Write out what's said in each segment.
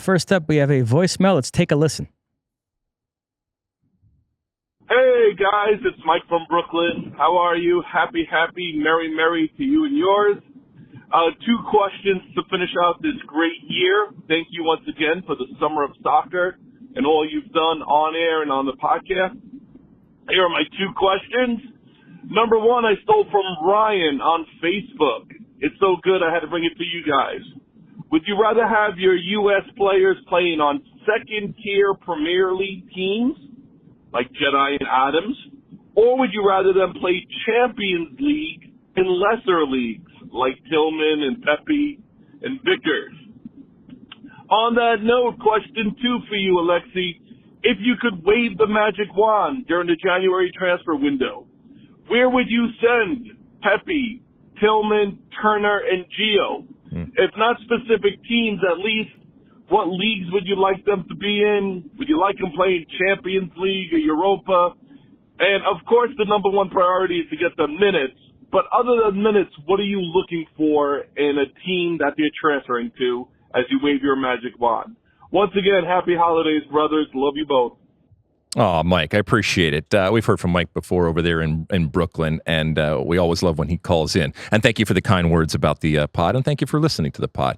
First up, we have a voicemail. Let's take a listen. Hey, guys, it's Mike from Brooklyn. How are you? Happy, merry to you and yours. 2 questions to finish out this great year. Thank you once again for the Summer of Soccer and all you've done on air and on the podcast. Here are my 2 questions. Number 1, I stole from Ryan on Facebook. It's so good I had to bring it to you guys. Would you rather have your U.S. players playing on second-tier Premier League teams, like Jedi and Adams, or would you rather them play Champions League in lesser leagues, like Tillman and Pepi and Vickers? On that note, question 2 for you, Alexi. If you could wave the magic wand during the January transfer window, where would you send Pepi, Tillman, Turner, and Gio? If not specific teams, at least what leagues would you like them to be in? Would you like them playing Champions League or Europa? And, of course, the number 1 priority is to get them minutes. But other than minutes, what are you looking for in a team that you're transferring to as you wave your magic wand? Once again, happy holidays, brothers. Love you both. Oh, Mike, I appreciate it. We've heard from Mike before over there in Brooklyn, and we always love when he calls in. And thank you for the kind words about the pod, and thank you for listening to the pod.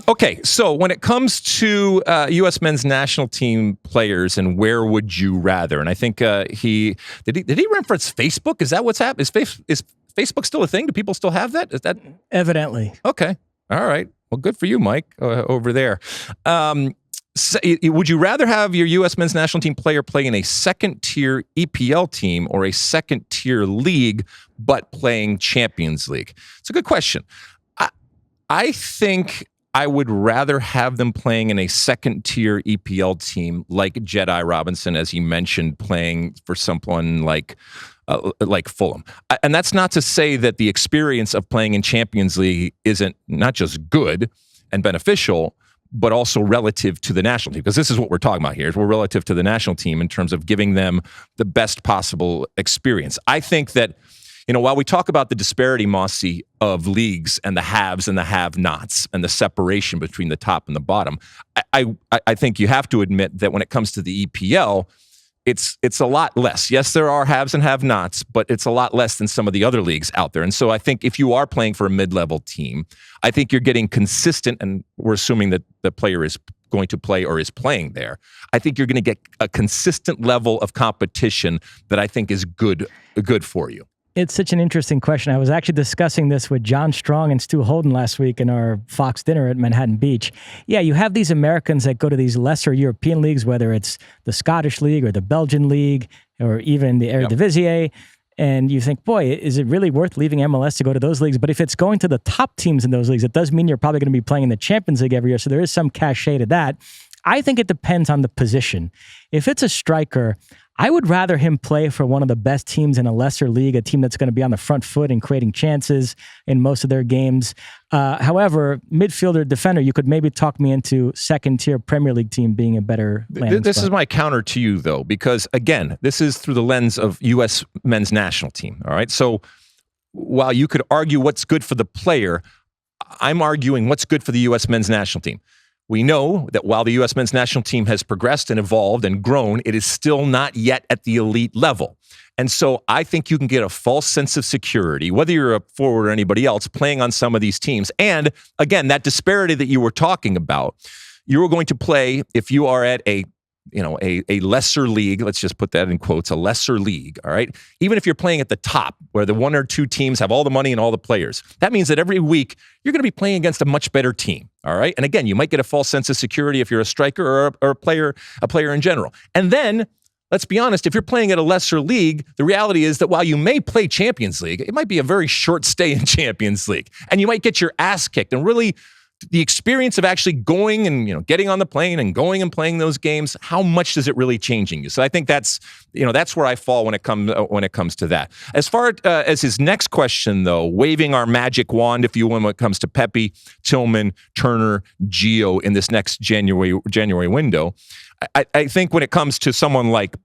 Okay, so when it comes to U.S. men's national team players and where would you rather, and I think did he reference Facebook? Is that what's happening? Is Facebook still a thing? Do people still have that? Is that evidently? Okay, all right. Well, good for you, Mike, over there. Would you rather have your U.S. men's national team player play in a second-tier EPL team or a second-tier league, but playing Champions League? It's a good question. I think I would rather have them playing in a second-tier EPL team like Jedi Robinson, as he mentioned, playing for someone like Fulham. And that's not to say that the experience of playing in Champions League isn't not just good and beneficial, but also relative to the national team, because this is what we're talking about here. We're relative to the national team in terms of giving them the best possible experience. I think that, while we talk about the disparity, Mosse, of leagues and the haves and the have-nots and the separation between the top and the bottom, I think you have to admit that when it comes to the EPL, it's a lot less. Yes, there are haves and have-nots, but it's a lot less than some of the other leagues out there. And so I think if you are playing for a mid-level team, I think you're getting consistent, and we're assuming that the player is going to play or is playing there. I think you're going to get a consistent level of competition that I think is good for you. It's such an interesting question. I was actually discussing this with John Strong and Stu Holden last week in our Fox dinner at Manhattan Beach. Yeah, you have these Americans that go to these lesser European leagues, whether it's the Scottish League or the Belgian League or even the Eredivisie, and you think, boy, is it really worth leaving MLS to go to those leagues? But if it's going to the top teams in those leagues, it does mean you're probably going to be playing in the Champions League every year, so there is some cachet to that. I think it depends on the position. If it's a striker, I would rather him play for one of the best teams in a lesser league, a team that's going to be on the front foot and creating chances in most of their games. However, midfielder, defender, you could maybe talk me into second-tier Premier League team being a better landing This spot. is my counter to you, though, because, again, this is through the lens of U.S. men's national team, all right? So while you could argue what's good for the player, I'm arguing what's good for the U.S. men's national team. We know that while the U.S. men's national team has progressed and evolved and grown, it is still not yet at the elite level. And so I think you can get a false sense of security, whether you're a forward or anybody else, playing on some of these teams. And again, that disparity that you were talking about, you're going to play if you are at a lesser league, let's just put that in quotes, a lesser league, all right? Even if you're playing at the top, where the 1 or 2 teams have all the money and all the players, that means that every week you're going to be playing against a much better team, all right? And again, you might get a false sense of security if you're a striker or a player in general. And then, let's be honest, if you're playing at a lesser league, the reality is that while you may play Champions League, it might be a very short stay in Champions League, and you might get your ass kicked, and really the experience of actually going and getting on the plane and going and playing those games, how much does it really changing you? So I think that's where I fall when it comes to that. As far as his next question, though, waving our magic wand, if you will, when it comes to Pepi, Tillman, Turner, Gio in this next January window, I think when it comes to someone like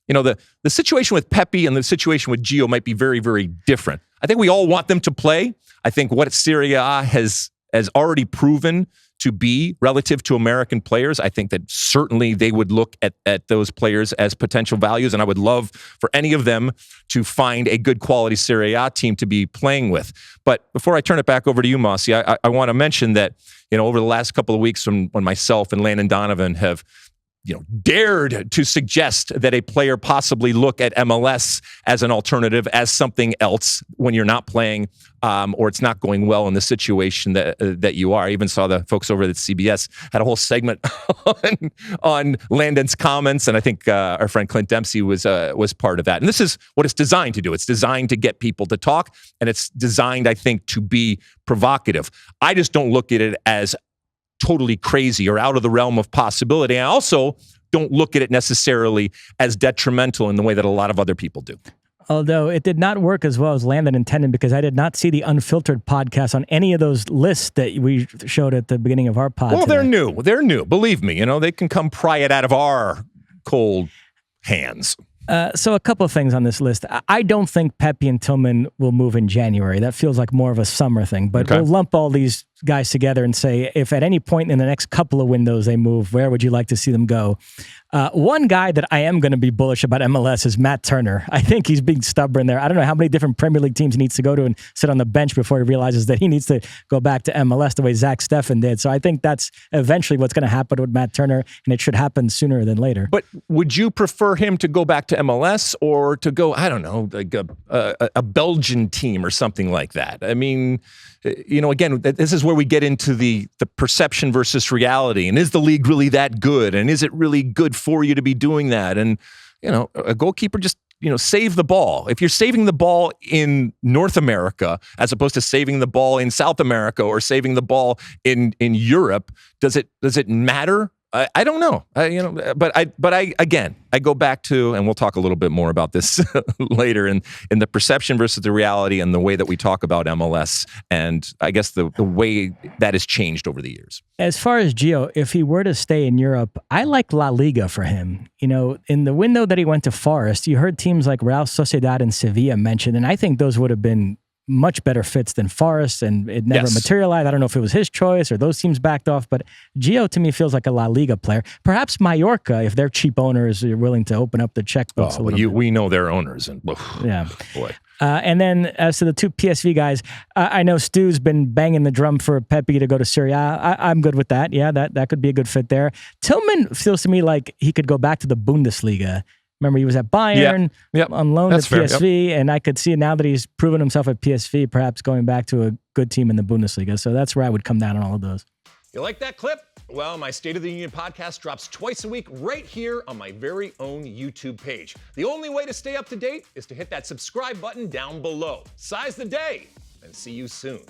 the situation with Pepi and the situation with Gio might be very, very different. I think we all want them to play. I think what Serie A has already proven to be relative to American players. I think that certainly they would look at those players as potential values, and I would love for any of them to find a good quality Serie A team to be playing with. But before I turn it back over to you, Mosse, I want to mention that, over the last couple of weeks when myself and Landon Donovan have dared to suggest that a player possibly look at MLS as an alternative, as something else when you're not playing, or it's not going well in the situation that you are. I even saw the folks over at CBS had a whole segment on Landon's comments, and I think our friend Clint Dempsey was part of that. And this is what it's designed to do. It's designed to get people to talk, and it's designed, I think, to be provocative. I just don't look at it as totally crazy or out of the realm of possibility. I also don't look at it necessarily as detrimental in the way that a lot of other people do. Although it did not work as well as Landon intended, because I did not see the Unfiltered podcast on any of those lists that we showed at the beginning of our pod. Well, today. They're new. Believe me, they can come pry it out of our cold hands. So a couple of things on this list. I don't think Pepi and Tillman will move in January. That feels like more of a summer thing. But we'll lump all these guys together and say, if at any point in the next couple of windows they move, where would you like to see them go? One guy that I am going to be bullish about MLS is Matt Turner. I think he's being stubborn there. I don't know how many different Premier League teams he needs to go to and sit on the bench before he realizes that he needs to go back to MLS the way Zach Steffen did. So I think that's eventually what's going to happen with Matt Turner, and it should happen sooner than later. But would you prefer him to go back to MLS or to go, I don't know, like a Belgian team or something like that? I mean, again, this is where we get into the perception versus reality. And is the league really that good? And is it really good for you to be doing that? And, a goalkeeper just, save the ball. If you're saving the ball in North America, as opposed to saving the ball in South America or saving the ball in Europe, does it matter? I don't know. But I go back to, and we'll talk a little bit more about this later in the perception versus the reality and the way that we talk about MLS, and I guess the way that has changed over the years. As far as Gio, if he were to stay in Europe, I like La Liga for him. In the window that he went to Forest, you heard teams like Real Sociedad and Sevilla mentioned, and I think those would have been much better fits than Forest, and it never materialized. I don't know if it was his choice or those teams backed off, but Gio to me feels like a La Liga player. Perhaps Mallorca, if their cheap owners are willing to open up the checkbooks a little bit. We know their owners, and boy. And then as to the two PSV guys, I know Stu's been banging the drum for Pepi to go to Serie A. I'm good with that. Yeah, that could be a good fit there. Tillman feels to me like he could go back to the Bundesliga. Remember, he was at Bayern on loan at PSV, and I could see now that he's proven himself at PSV, perhaps going back to a good team in the Bundesliga. So that's where I would come down on all of those. You like that clip? Well, my State of the Union podcast drops twice a week right here on my very own YouTube page. The only way to stay up to date is to hit that subscribe button down below. Size the day, and see you soon.